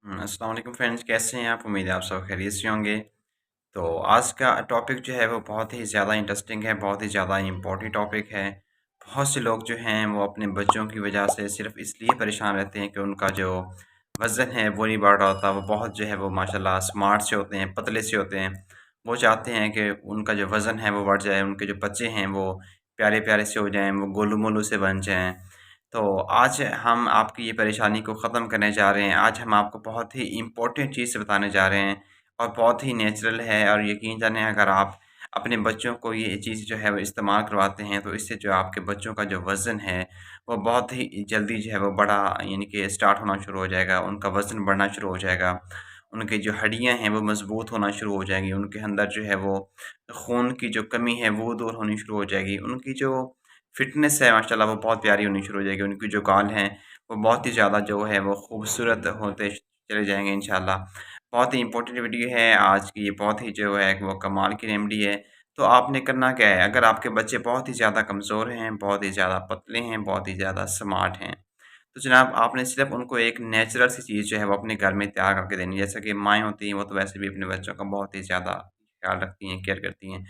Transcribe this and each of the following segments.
अस्सलाम वालेकुम फ्रेंड्स, कैसे हैं आप? उम्मीद है आप सब खैरियत से होंगे। तो आज का टॉपिक जो है वो बहुत ही ज़्यादा इंटरेस्टिंग है, बहुत ही ज़्यादा इम्पोर्टेंट टॉपिक है। बहुत से लोग जो हैं वो अपने बच्चों की वजह से सिर्फ़ इसलिए परेशान रहते हैं कि उनका जो वज़न है वो नहीं बढ़ रहा होता। वो बहुत जो है वो माशाल्लाह स्मार्ट से होते हैं, पतले से होते हैं। वो चाहते हैं कि उनका जो वज़न है वो बढ़ जाए, उनके जो बच्चे हैं वो प्यारे-प्यारे से हो जाएँ, वो गोलू-मोलू से बन जाएँ। तो आज हम आपकी ये परेशानी को ख़त्म करने जा रहे हैं। आज हम आपको बहुत ही इम्पोर्टेंट चीज़ बताने जा रहे हैं और बहुत ही नेचुरल है और यकीन जानिए अगर आप अपने बच्चों को ये चीज़ जो है वो इस्तेमाल करवाते हैं, तो इससे जो आपके बच्चों का जो वज़न है, वो बहुत ही जल्दी जो है वो बढ़ा यानी कि स्टार्ट होना शुरू हो जाएगा। उनका वज़न बढ़ना शुरू हो जाएगा। उनकी जो हड्डियाँ हैं, वो मज़बूत होना शुरू हो जाएँगी। उनके अंदर जो है वो खून की जो कमी है, वो दूर होनी शुरू हो जाएगी। उनकी जो फ़िटनेस है माशाल्लाह वो बहुत प्यारी होनी शुरू हो जाएगी। उनकी जो गाल हैं, वो बहुत ही ज़्यादा जो है वो खूबसूरत होते चले जाएँगे इंशाअल्लाह। बहुत ही इम्पोर्टेंट वीडियो है आज की, ये बहुत ही जो है वो कमाल की रेमेडी है। तो आपने करना क्या है, अगर आपके बच्चे बहुत ही ज़्यादा कमज़ोर हैं, बहुत ही ज़्यादा पतले हैं, बहुत ही ज़्यादा स्मार्ट हैं, तो जनाब आपने सिर्फ़ उनको एक नेचुरल सी चीज़ जो है वो अपने घर में तैयार करके देनी है। जैसा कि माएँ होती हैं, वो तो वैसे भी अपने बच्चों का बहुत ही ज़्यादा ख़्याल रखती हैं, केयर करती हैं।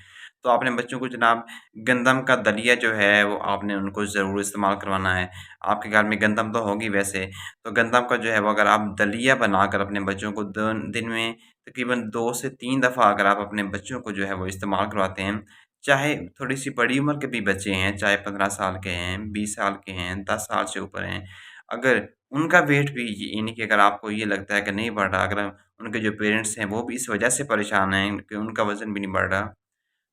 तो आपने बच्चों को जनाब गंदम का दलिया जो है वो आपने उनको ज़रूर इस्तेमाल करवाना है। आपके घर में गंदम तो होगी वैसे, तो गंदम का जो है वो अगर आप दलिया बनाकर अपने बच्चों को दिन में तकरीबन 2 से 3 दफ़ा अगर आप अपने बच्चों को जो है वो इस्तेमाल करवाते हैं, चाहे थोड़ी-सी बड़ी उम्र के भी बच्चे हैं, चाहे 15 साल के हैं, 20 साल के हैं, 10 साल से ऊपर हैं, अगर उनका वेट भी यानी कि अगर आपको ये लगता है कि नहीं बढ़ रहा, अगर उनके जो पेरेंट्स हैं वो भी इस वजह से परेशान हैं कि उनका वज़न भी नहीं बढ़ रहा,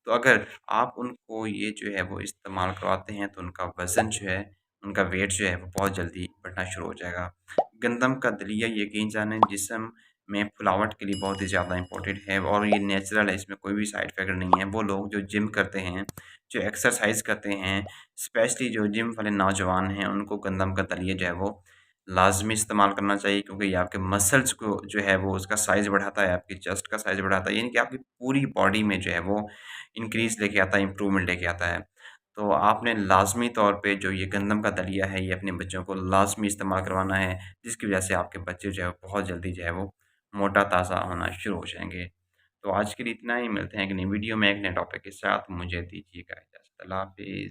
तो अगर आप उनको ये जो है वो इस्तेमाल करवाते हैं तो उनका वज़न जो है, उनका वेट जो है वो बहुत जल्दी बढ़ना शुरू हो जाएगा। गंदम का दलिया यकीन जानें जिस्म में फुलावट के लिए बहुत ही ज़्यादा इम्पोर्टेंट है और ये नेचुरल है, इसमें कोई भी साइड इफ़ेक्ट नहीं है। वो लोग जो जिम करते हैं, जो एक्सरसाइज़ करते हैं, स्पेशली जो जिम वाले नौजवान हैं, उनको गंदम का दलिया जो है वो लाज़मी इस्तेमाल करना चाहिए क्योंकि ये आपके मसल्स को जो है वो उसका साइज़ बढ़ाता है, आपकी चेस्ट का साइज़ बढ़ाता है, यानी कि आपकी पूरी बॉडी में जो है वो इंक्रीज़ लेके आता है, इम्प्रूवमेंट लेके आता है। तो आपने लाज़मी तौर पे जो ये गंदम का दलिया है, ये अपने बच्चों को लाज़मी इस्तेमाल करवाना है, जिसकी वजह से आपके बच्चे जो है बहुत जल्दी जो है वो मोटा-ताज़ा होना शुरू हो जाएँगे। तो आज के लिए इतना ही, मिलते हैं एक नई वीडियो में एक नए टॉपिक के साथ। मुझे दीजिएगा इजाज़त। अल्लाह हाफ़िज़।